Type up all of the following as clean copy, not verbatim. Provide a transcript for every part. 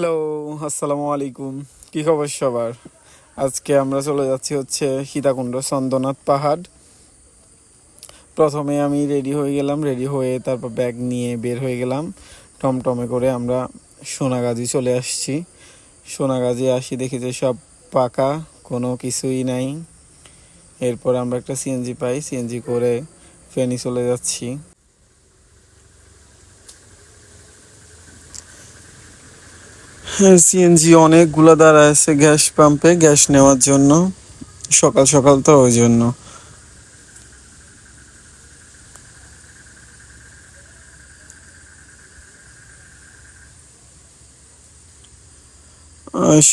Hello, আসসালামু আলাইকুম। কি খবর সবার? আজকে আমরা চলে যাচ্ছি হচ্ছে সীতাকুণ্ড চন্দ্রনাথ পাহাড়। প্রথমে আমি রেডি হয়ে গেলাম, রেডি হয়ে তারপর ব্যাগ নিয়ে বের হয়ে গেলাম। টমটমে করে আমরা সোনাগাজী চলে আসছি। সোনাগাজী আসি দেখি যে সব পাকা, কোনো কিছুই নাই। এরপর আমরা একটা সিএনজি পাই, সিএনজি করে ফেনী চলে যাচ্ছি। হ্যাঁ, সিএনজি অনেকগুলো দাঁড়ায় আছে গ্যাস পাম্পে গ্যাস নেওয়ার জন্য। সকাল সকাল তো ওই জন্য।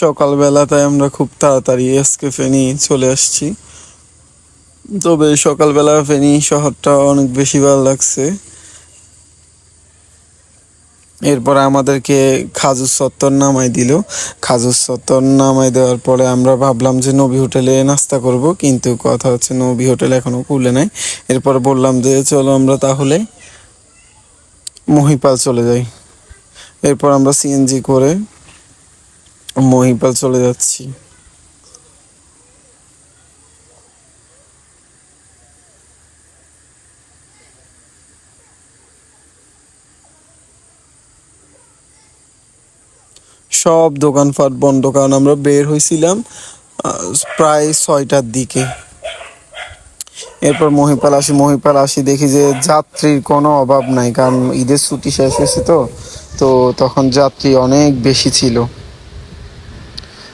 সকালবেলাটায় আমরা খুব তাড়াতাড়ি আজকে ফেনী চলে আসছি। তবে সকালবেলা ফেনী শহরটা অনেক বেশি ভালো লাগছে। এরপরে আমাদেরকে খাজুর চত্বর নামাই দিল। খাজুর চত্বর নামাই দেওয়ার পরে আমরা ভাবলাম যে নবী হোটেলে নাস্তা করব, কিন্তু কথা হচ্ছে নবী হোটেল এখনো খুলে নাই। এরপর বললাম যে চলো আমরা তাহলে মহিপাল চলে যাই। এরপর আমরা সিএনজি করে মহিপাল চলে যাচ্ছি। সব দোকানপাট বন্ধ, কারণ আমরা বের হয়েছিলাম প্রায় 6টার দিকে। এরপর মহিপাল আসি দেখি যে যাত্রীর কোনো অভাব নাই, কারণ ঈদের ছুটি শেষ হয়েছে তো তো তখন যাত্রী অনেক বেশি ছিল।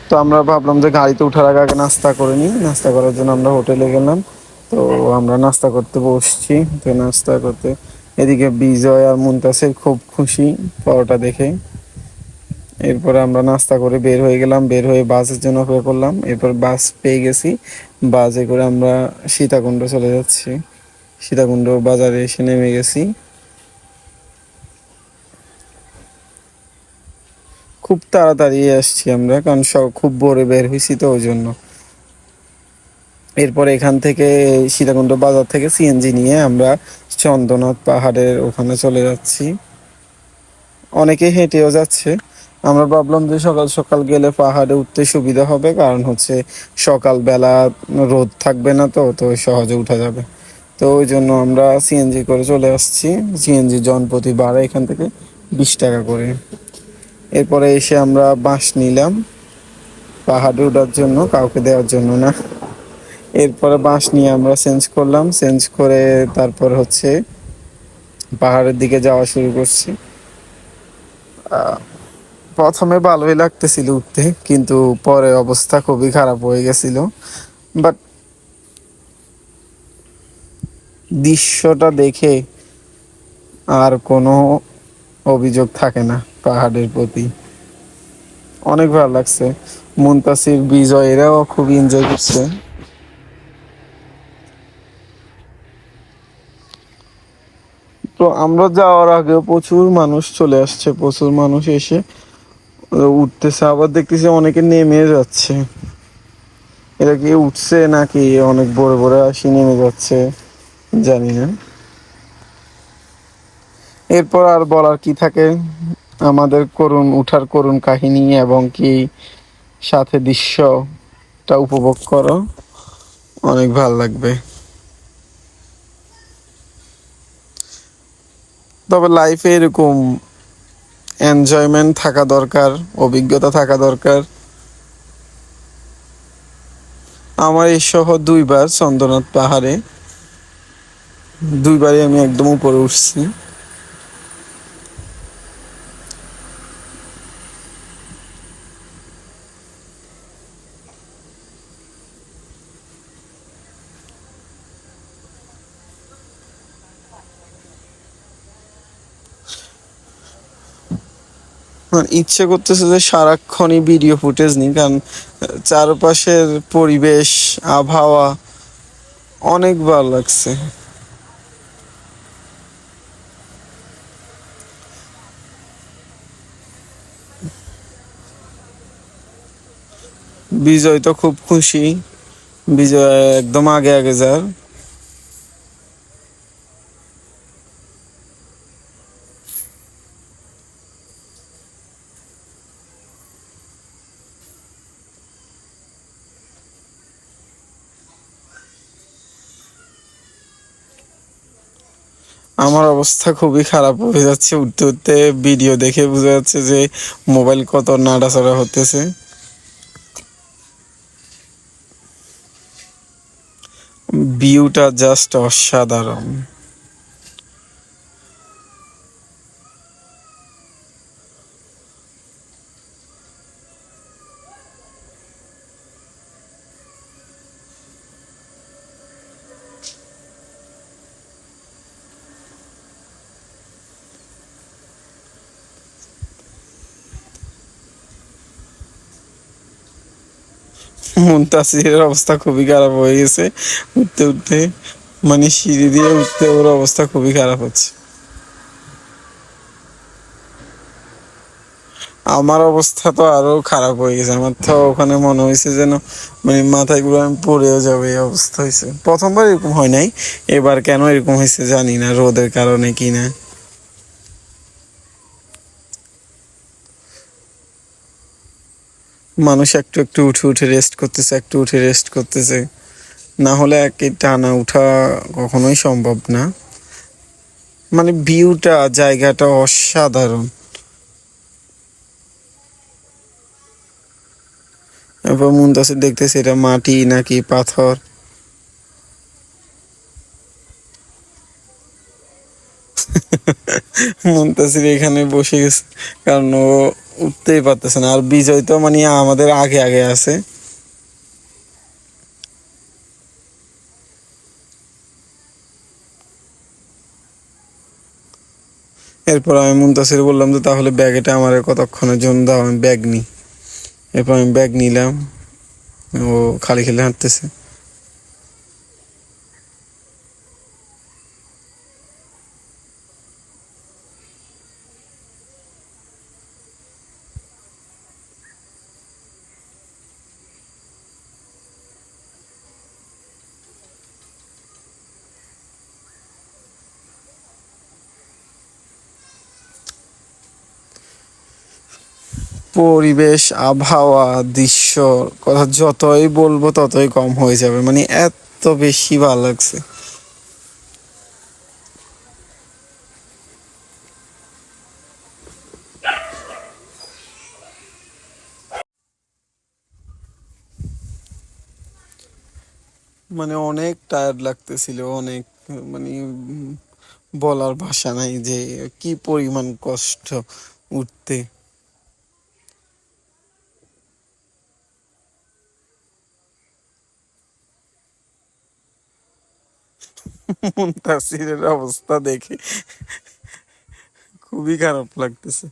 তো আমরা ভাবলাম যে গাড়িতে ওঠার আগে আগে নাস্তা করে নিই। নাস্তা করার জন্য আমরা হোটেলে গেলাম। তো আমরা নাস্তা করতে বসছি। তো নাস্তা করতে এদিকে বিজয় আর মুনতাসির খুব খুশি পরোটা দেখে। এরপরে আমরা নাস্তা করে বের হয়ে গেলাম, বের হয়ে বাসের জন্য অপেক্ষা করলাম। এরপর বাস পেয়ে গেছি, বাসে করে আমরা সীতাকুণ্ড চলে যাচ্ছি। সীতাকুণ্ড বাজারে এসে নেমে গেছি। খুব তাড়াতাড়ি আসছি আমরা, কারণ সব খুব ভোরে বের হয়েছি তো ওই জন্য। এরপর এখান থেকে সীতাকুণ্ড বাজার থেকে সিএনজি নিয়ে আমরা চন্দ্রনাথ পাহাড়ের ওখানে চলে যাচ্ছি। অনেকে হেঁটেও যাচ্ছে। আমরা ভাবলাম যে সকাল সকাল গেলে পাহাড়ে উঠতে সুবিধা হবে, কারণ হচ্ছে সকালবেলা রোদ থাকবে না, তো তো সহজে উঠা যাবে। তো ওই জন্য আমরা সিএনজি করে চলে আসছি। সিএনজি জনপ্রতি ভাড়া এখান থেকে 20 টাকা করে। এরপরে এসে আমরা বাঁশ নিলাম পাহাড়ে ওঠার জন্য, কাউকে দেওয়ার জন্য না। এরপরে বাঁশ নিয়ে আমরা চেঞ্জ করলাম, চেঞ্জ করে তারপর হচ্ছে পাহাড়ের দিকে যাওয়া শুরু করছি। প্রথমে ভালোই লাগতেছিল উঠতে, কিন্তু পরে অবস্থা খুবই খারাপ হয়ে গেছিল। বাট দৃশ্যটা দেখে আর কোনো অভিযোগ থাকে না পাহাড়ের প্রতি। অনেক ভালো লাগছে। মুনতাসির, বিজয় এরাও খুব এনজয় করছে। তো আমরা যাওয়ার আগে প্রচুর মানুষ চলে আসছে, প্রচুর মানুষ এসে উঠতেছে, আবার দেখতেছি অনেকে নেমে যাচ্ছে। এরা কি উঠছে নাকি অনেক বড় বড় আসি নেমে যাচ্ছে জানি না। এরপর আর বলার কি থাকে, আমাদের উঠার করুণ কাহিনী এবং কি সাথে দৃশ্যটা উপভোগ করো, অনেক ভালো লাগবে। তবে লাইফে এরকম এনজয়মেন্ট থাকা দরকার, অভিজ্ঞতা থাকা দরকার। আমার এই সহ 2বার চন্দ্রনাথ পাহাড়ে, 2বারই আমি একদম উপরে উঠছি। আমার ইচ্ছে করতেছে যে সারাক্ষণই ভিডিও ফুটেজ নিই, কারণ চারপাশের পরিবেশ, আবহাওয়া অনেক ভালো লাগছে। বিজয় তো খুব খুশি, বিজয় একদম আগে আগে যার। আমার অবস্থা খুবই খারাপ হয়ে যাচ্ছে উঠতে উঠতে। ভিডিও দেখে বোঝা যাচ্ছে যে মোবাইল কত নাড়াচাড়া হতেছে। ভিউটা জাস্ট অসাধারণ। মুনতাসিরের অবস্থা খুবই খারাপ হয়ে গেছে উঠতে উঠতে, মানে সিঁড়ি দিয়ে উঠতে ওর অবস্থা খুবই খারাপ হচ্ছে। আমার অবস্থা তো আরো খারাপ হয়ে গেছে, আমার তো ওখানে মনে হয়েছে যেন মানে মাথায় ঘুরে আমি পড়েও যাবে এই অবস্থা হয়েছে। প্রথমবার এরকম হয় নাই, এবার কেন এরকম হয়েছে জানি না, রোদের কারণে কি না। মানুষ একটু একটু উঠে উঠে রেস্ট করতেছে, একটু উঠে রেস্ট করতেছে, না হলে একই টানা উঠা কখনোই সম্ভব না। মানে ভিউটা, জায়গাটা অসাধারণ। এরপর মুনতাসির দেখতেছে এটা মাটি নাকি পাথর। মুনতাসির এখানে বসে গেছে, কারণ ও উঠতেই পারতেছে না। আর বিজয় তো মানে আমাদের আগে আগে আছে। এরপর আমি মুনতাসির বললাম যে তাহলে ব্যাগটা আমার কতক্ষণের জন্য দাও, আমি ব্যাগ নিই। এরপর আমি ব্যাগ নিলাম, ও খালি খালি হাঁটতেছে। পরিবেশ, আবহাওয়া, দৃশ্য কথা যতই বলবো ততই কম হয়ে যাবে, মানে এত বেশি ভালো লাগছে। মানে অনেক টায়ার্ড লাগতেছিল, অনেক, মানে বলার ভাষা নাই যে কি পরিমাণ কষ্ট উঠতে। মুনতাসিরের অবস্থা দেখে খুবই খারাপ লাগতেছে।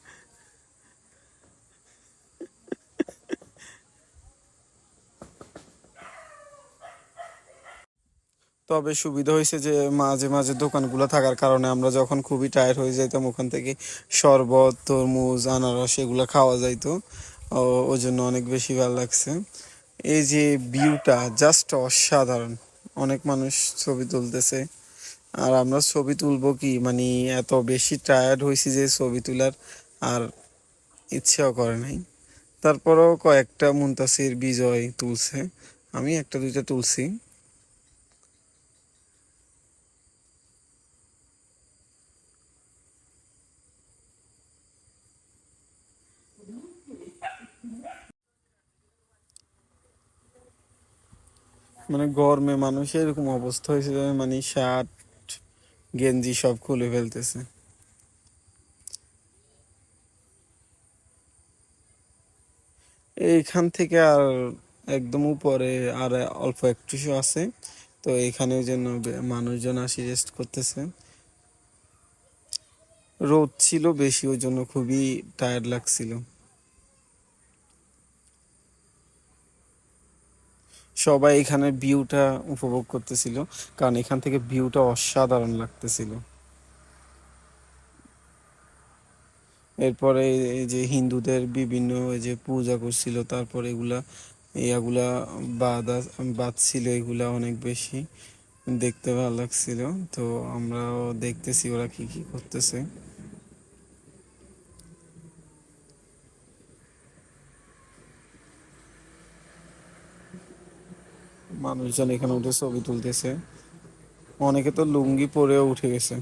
তবে সুবিধা হয়েছে যে মাঝে মাঝে দোকানগুলো থাকার কারণে আমরা যখন খুবই টায়ার্ড হয়ে যাইতাম ওখান থেকে শরবত, তরমুজ, আনারস এগুলো খাওয়া যাইতো। ওই জন্য অনেক বেশি ভালো লাগছে। এই যে ভিউটা জাস্ট অসাধারণ। অনেক মানুষ ছবি তুলতেছে, আর আমরা ছবি তুলবো কি, মানে এত বেশি টায়ার্ড হয়েছি যে ছবি তোলার আর ইচ্ছেও করে নাই। তারপরেও কয়েকটা মুনতাসির, বিজয় তুলছে, আমি একটা দুইটা তুলছি। মানে গরমে মানুষের এরকম অবস্থা হয়েছে যে মানে শার্ট গেঞ্জি সব খুলে ফেলতেছে। এইখান থেকে আর একদম উপরে আর অল্প একটু আছে, তো এখানে ওই জন্য মানুষজন আসি রেস্ট করতেছে। রোদ ছিল বেশি, ওই জন্য খুবই টায়ার্ড লাগছিল। সবাই এখানে ভিউটা উপভোগ করতেছিল, কারণ এখান থেকে ভিউটা অসাধারণ লাগতেছিল। এরপরে এই যে হিন্দুদের বিভিন্ন এই যে পূজা করছিল, তারপরে এগুলা বাদ ছিল, এগুলা অনেক বেশি দেখতে ভালো লাগছিল। তো আমরাও দেখতেছি ওরা কি কি করতেছে। মানুষজন এখানে উঠে ছবি তুলতেছে, অনেকে তো লুঙ্গি পরেও উঠে গেছে।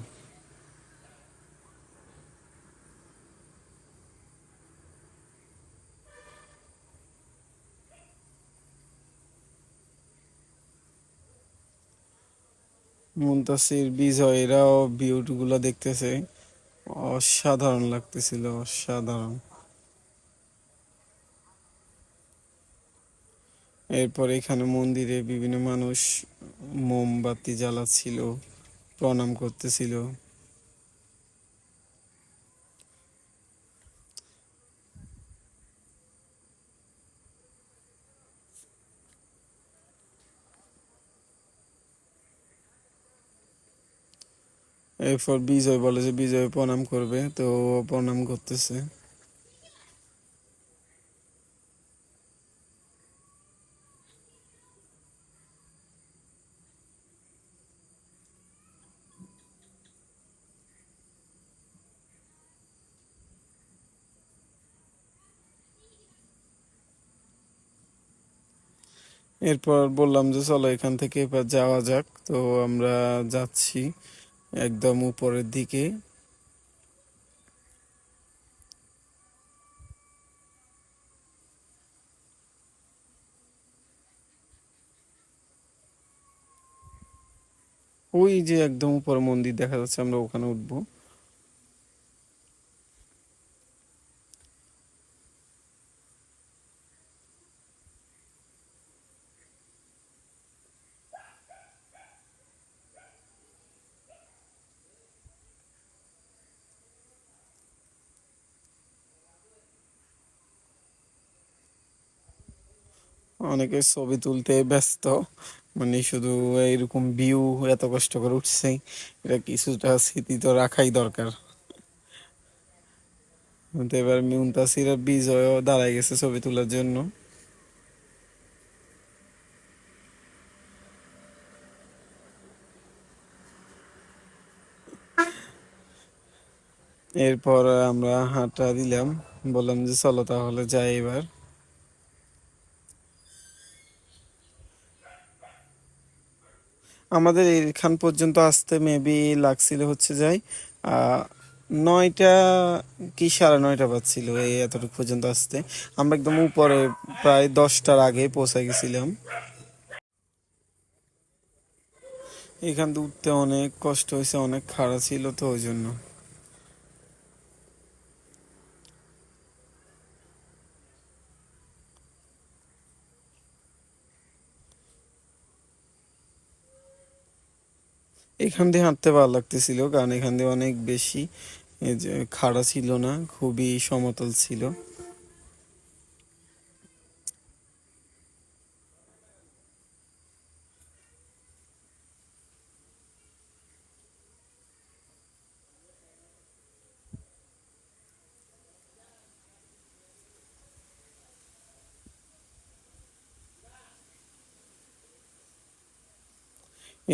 মুনতাসির বিজয় এরাও ভিউগুলো দেখতেছে, অসাধারণ লাগতেছিল, অসাধারণ। এরপর এখানে মন্দিরে বিভিন্ন মানুষ মোমবাতি জ্বালাচ্ছিল, প্রণাম করতেছিল। এরপর বিজয় বলে যে বিজয় প্রণাম করবে, তো ও প্রণাম করতেছে। এরপর বললাম যে চলো এখান থেকে এবার যাওয়া যাক, তো আমরা যাচ্ছি একদম উপরের দিকে। ওই যে একদম উপরে মন্দির দেখা যাচ্ছে, আমরা ওখানে উঠবো। অনেকে ছবি তুলতে ব্যস্ত, মানে শুধু এইরকম ভিউ এত কষ্ট করে উঠছে, এটা কিছুটা স্মৃতি তো রাখাই দরকার। তো এবার মুনতাসির আর বিজয়ও দাঁড়ায় গেছে ছবি তোলার জন্য। এরপর আমরা হাঁটা দিলাম, বললাম যে চলো তাহলে যাই এবার। আমাদের এখান পর্যন্ত আসতে মেবি লাগছিল হচ্ছে যাই 9টা কি 9:30 বাজছিল এই এতটুকু পর্যন্ত আসতে। আমরা একদম উপরে প্রায় 10টার আগে পৌঁছে গেছিলাম। এখান থেকে উঠতে অনেক কষ্ট হয়েছে, অনেক খাড়া ছিল তো ওই জন্য। এখান দিয়ে হাঁটতে ভালো লাগতেছিল, কারণ এখান দিয়ে অনেক বেশি এই যে খাড়া ছিল না, খুবই সমতল ছিল।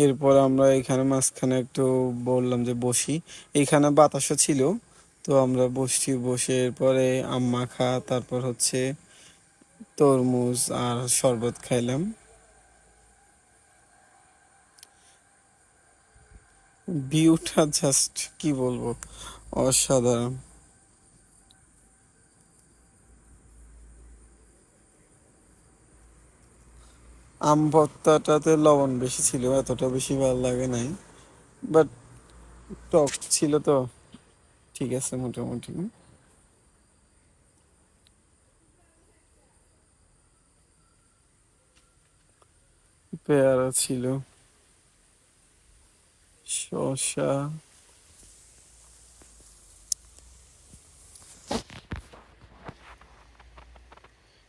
এরপর আমরা এখানে মাঝখানে একটু বললাম যে বসি, এখানে বাতাসও ছিল, তো আমরা বসছি। বসে এরপরে আম মাখা, তারপর হচ্ছে তরমুজ আর শরবত খাইলাম। ভিউটা জাস্ট কি বলবো, অসাধারণ। আম ভর্তাটাতে লবণ বেশি ছিল, এতটা বেশি ভালো লাগে নাই, বাট টক ছিল তো, ঠিক আছে মোটামুটি। পেয়ারা ছিল, শসা।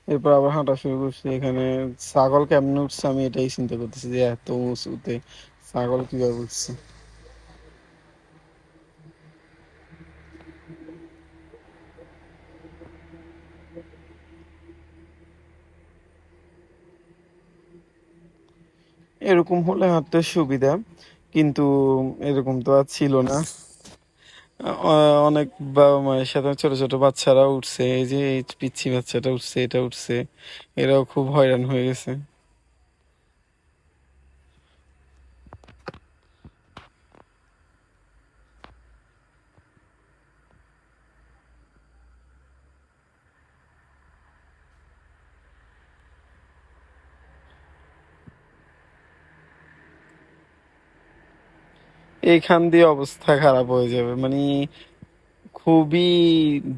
এরপর আবার হাঁটা শুরু করছি। এখানে ছাগল কেমনে উঠছে আমি এটাই চিন্তা করতেছি, যে এত উঁচুতে ছাগল কিভাবে উঠছে। এরকম হলে হাঁটতে সুবিধা, কিন্তু এরকম তো আর ছিল না। অনেক বাবা মায়ের সাথে ছোট ছোট বাচ্চারা উঠছে, এই যে এই পিচ্ছি বাচ্চাটা উঠছে, এটা উঠছে, এরাও খুব হয়রান হয়ে গেছে। এইখান দিয়ে অবস্থা খারাপ হয়ে যাবে, মানে খুবই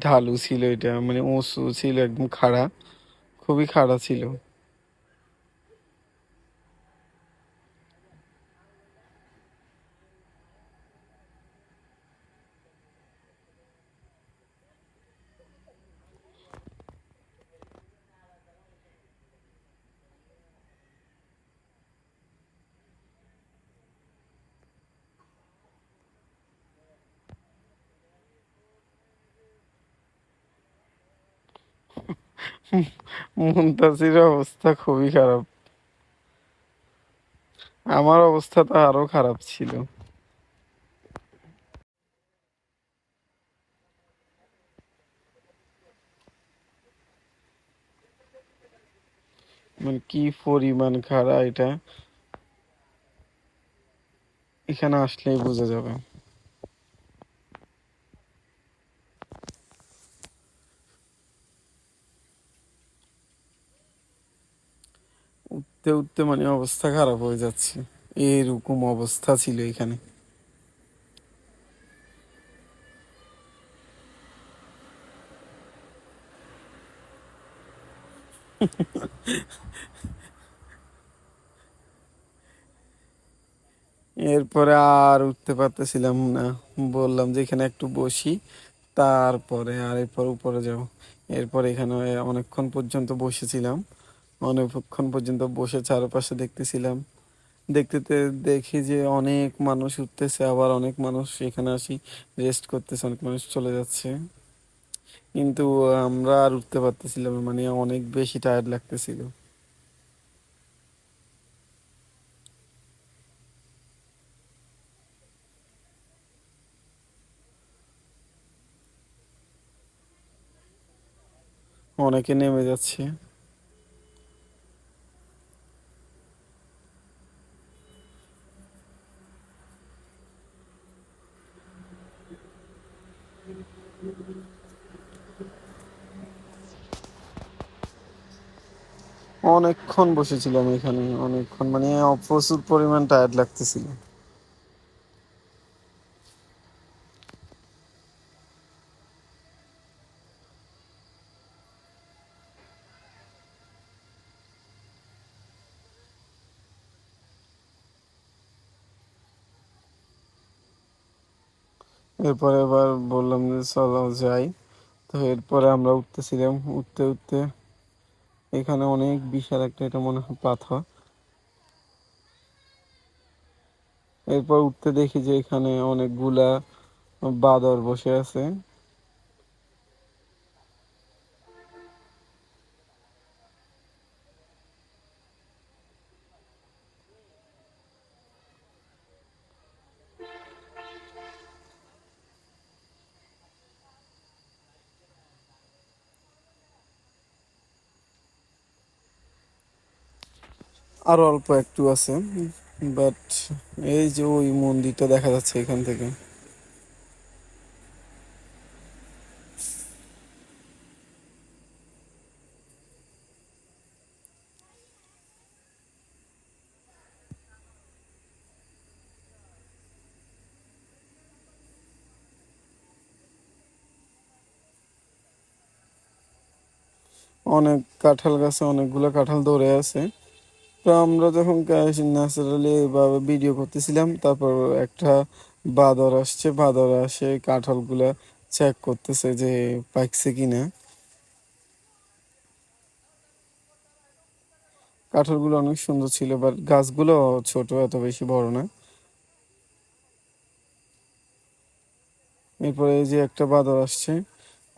ঢালু ছিল এটা, মানে উঁচু ছিল, একদম খাড়া, খুবই খাড়া ছিল। মুনতাসির অবস্থা খুবই খারাপ, আমার অবস্থা তো আরো খারাপ ছিল। মানে কি পরিমাণ খাড়া এটা, এখানে আসলেই বোঝা যাবে। উঠতে উঠতে মানে অবস্থা খারাপ হয়ে যাচ্ছে, এরকম অবস্থা ছিল এখানে। এরপরে আর উঠতে পারতেছিলাম না, বললাম যে এখানে একটু বসি, তারপরে আর এরপর উপরে যাব। এরপর এখানে অনেকক্ষণ পর্যন্ত বসেছিলাম, অনেকক্ষণ পর্যন্ত বসে চারপাশে দেখতেছিলাম। দেখতে দেখি যে অনেক মানুষ উঠতেছে, আবার অনেক মানুষ এখানে আসি রেস্ট করতেছে, অনেক মানুষ চলে যাচ্ছে। কিন্তু আমরা আর উঠতে পারতেছিলাম না, মানে অনেক বেশি টায়ার্ড লাগতেছিল। অনেকে নেমে যাচ্ছে। অনেকক্ষণ বসেছিলাম এখানে, অনেকক্ষণ, মানে প্রচুর পরিমাণ টায়ার্ড লাগতেছিল। এরপরে এবার বললাম যে চলো যাই। তো এরপরে আমরা উঠতেছিলাম, উঠতে উঠতে এখানে অনেক বিশাল একটা, এটা মনে হয় পাথর। এরপর উঠতে দেখি যে এখানে অনেকগুলা বাঁদর বসে আছে। আর অল্প একটু আছে, বাট এই যে ওই মন্দিরটা দেখা যাচ্ছে এখান থেকে। অনেক কাঁঠাল গাছে অনেকগুলো কাঁঠাল ধরে আছে। তো আমরা যখন ন্যাচারালি এভাবে ভিডিও করতেছিলাম, তারপর একটা বাঁদর আসছে, বাঁদর আসে কাঁঠালগুলা চেক করতেছে যে পাকছে কিনা। কাঁঠালগুলো অনেক সুন্দর ছিল, বাট গাছগুলো ছোট, এত বেশি বড় না। এরপরে এই যে একটা বাঁদর আসছে,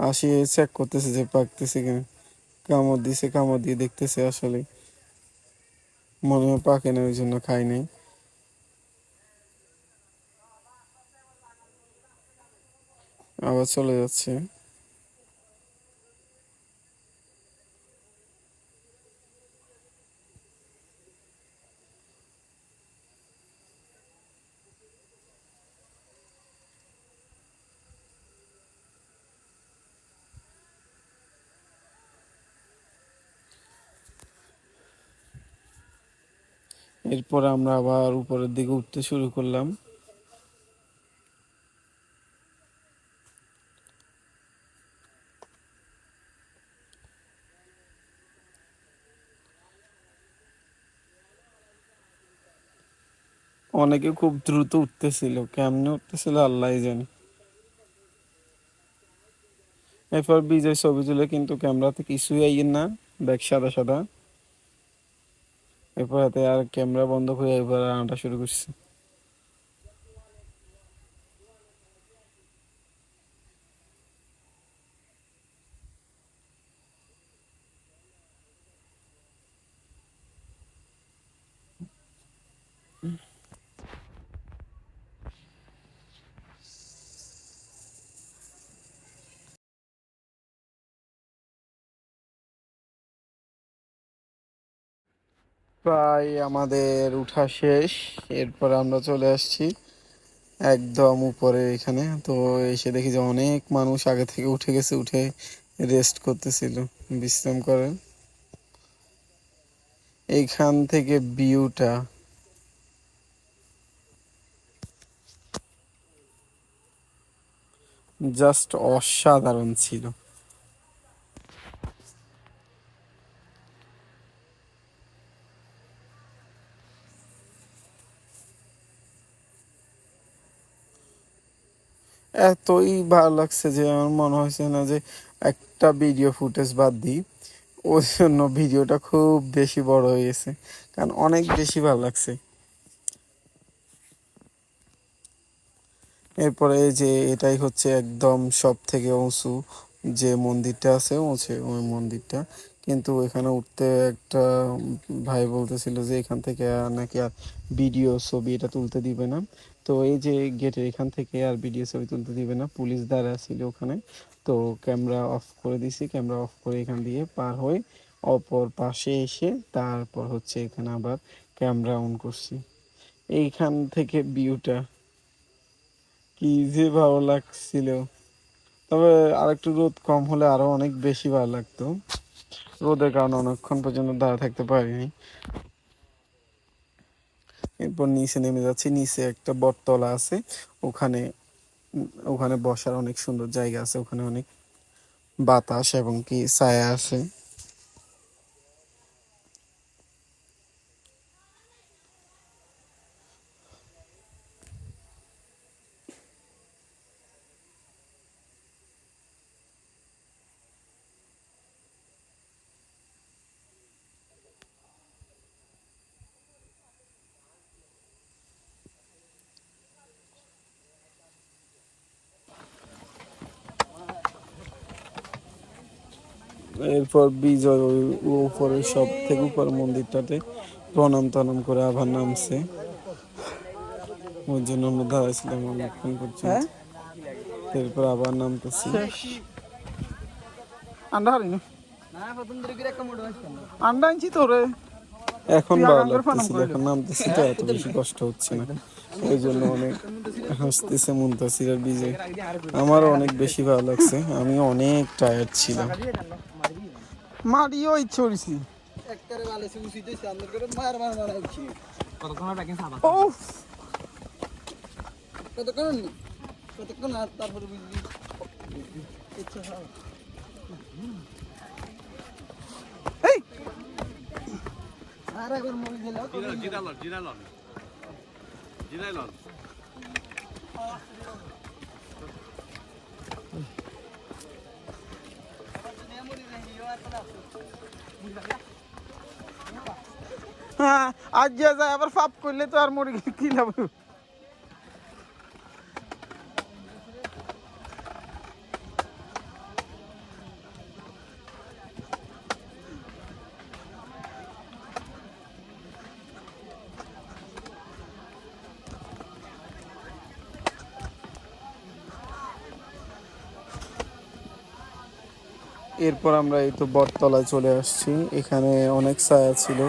আসি চেক করতেছে যে পাকতেছে কিনা। কামড় দিছে, কামড় দিয়ে দেখতেছে, আসলে মনে হয় পাকে না, ওই জন্য খাই নাই। আবার চলে যাচ্ছে। এরপরে আমরা আবার উপরের দিকে উঠতে শুরু করলাম। অনেকে খুব দ্রুত উঠতেছিল, কেমনে উঠতেছিল আল্লাহ জানে। এরপর বিজয় ছবি তুলে কিন্তু ক্যামেরাতে কিছুই আইয়ের না, দেখ সাদা সাদা। এরপর হাতে আর ক্যামেরা বন্ধ করে এবার আনাটা শুরু করছে। প্রায় আমাদের উঠা শেষ। এরপর আমরা চলে আসছি একদম উপরে এখানে। তো এসে দেখি যে অনেক মানুষ আগে থেকে উঠে গেছে, উঠে রেস্ট করতেছিল, বিশ্রাম করে। এইখান থেকে ভিউটা জাস্ট অসাধারণ ছিল। এতই ভালো লাগছে যে আমার মনে হয়েছে না যে একটা ভিডিও ফুটেজ বাদ দিই, ওই জন্য ভিডিওটা খুব বেশি বড় হয়ে গেছে, কারণ অনেক বেশি ভালো লাগছে। এরপরে এই যে এটাই হচ্ছে একদম সব থেকে উঁচু যে মন্দিরটা আছে, ওই মন্দিরটা। কিন্তু এখানে উঠতে একটা ভাই বলতেছিল যে এখান থেকে আর নাকি আর ভিডিও ছবি এটা তুলতে দিবে না। তো এই যে গেটের এখান থেকে আর ভিডিও ছবি তুলতে দিবে না, পুলিশ দাঁড়া ছিল ওখানে। তো ক্যামেরা অফ করে দিছি, ক্যামেরা অফ করে এখান দিয়ে পার হয়ে অপর পাশে এসে তারপর হচ্ছে এখানে আবার ক্যামেরা অন করছি। এইখান থেকে ভিউটা কি যে ভালো লাগছিল। তবে আরেকটু রোদ কম হলে আরো অনেক বেশি ভালো লাগতো, রোদের কারণে অনেকক্ষণ পর্যন্ত দাঁড়া থাকতে পারিনি। এরপর নিচে নেমে যাচ্ছি, নিচে একটা বটতলা আছে, ওখানে ওখানে বসার অনেক সুন্দর জায়গা আছে, ওখানে অনেক বাতাস এবং কি ছায়া আছে। এরপর বিজয় ওই উপরে সব থেকে উপর মন্দিরটাতে প্রণাম টনাম করে আবার নামছে, ওই জন্য আমরা দাঁড়াইছিলাম অনেকক্ষণ পর্যন্ত। এরপর আবার নামতেছি। আন্ডা হারিনি আন্ডা আনছি তোরে, এখন ভালো লাগতেছিল, এখন নামতেছি তো এত বেশি কষ্ট হচ্ছে না, এই জন্য অনেক হাসতেছে মুনতাসির আর বিজয়। আমারও অনেক বেশি ভালো লাগছে, আমি অনেক টায়ার্ড ছিলাম। মারিও ইচ্ছে করেছি হ্যাঁ, আজ যা যায় আবার ফাপ করলে তো আর মরে গেলে কি লাভ। এরপর আমরা এই তো বটতলায় চলে আসছি, এখানে অনেক ছায়া ছিল,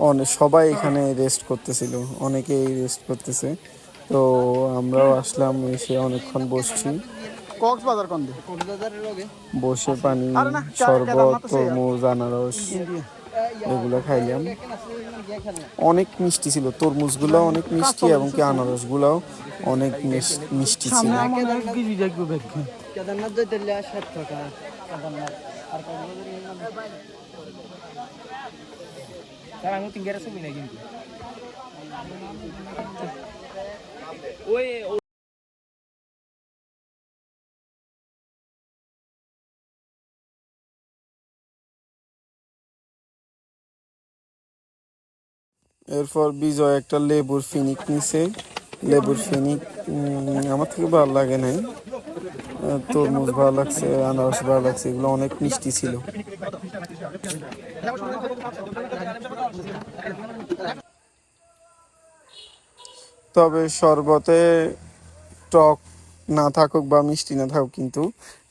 অনেক সবাই এখানে রেস্ট করতেছিল, অনেকেই রেস্ট করতেছে। তো আমরাও আসলাম, এসে অনেকক্ষণ বসছি, কক্সবাজার কন্দে বসে পানি, শরবত, তরমুজ, আনারস এগুলো খাইলাম। অনেক মিষ্টি ছিল, তরমুজগুলো অনেক মিষ্টি এবং কি আনারসগুলোও অনেক মিষ্টি ছিল। স্যার আমি তিনগারে ছবি নাই কিন্তু ওই এরপর বিজয় একটা লেবুর ফিনিক নিছে। লেবুর ফিনিক আমার থেকে ভালো লাগে নাই। তরমুজ ভালো লাগছে, আনারস ভালো লাগছে, এগুলো অনেক মিষ্টি ছিল। তবে শরবতে টক না থাকুক বা মিষ্টি না থাকুক, কিন্তু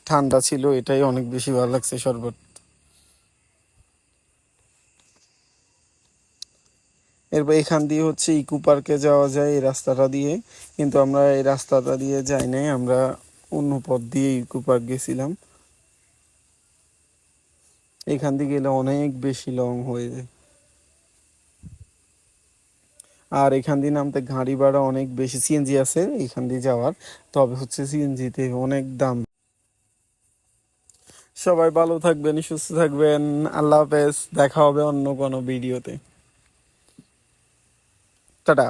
ঠান্ডা ছিল, এটাই অনেক বেশি ভালো লাগছে শরবত। এরপর এখান দিয়ে হচ্ছে ইকো পার্কে যাওয়া যায় এই রাস্তাটা দিয়ে, কিন্তু আমরা এই রাস্তাটা দিয়ে যাই নাই, আমরা অন্য পথ দিয়ে ইকো পার্ক গেছিলাম। এখান দিয়ে গেলে অনেক বেশি লং হয়ে যায়, আর এখান দিয়ে নামতে গাড়ি ভাড়া অনেক বেশি। সিএনজি আছে এখান দিয়ে যাওয়ার, তবে হচ্ছে সিএনজিতে অনেক দাম। সবাই ভালো থাকবেন, সুস্থ থাকবেন, আল্লাহ হাফেজ, দেখা হবে অন্য কোনো ভিডিওতে। টাটা।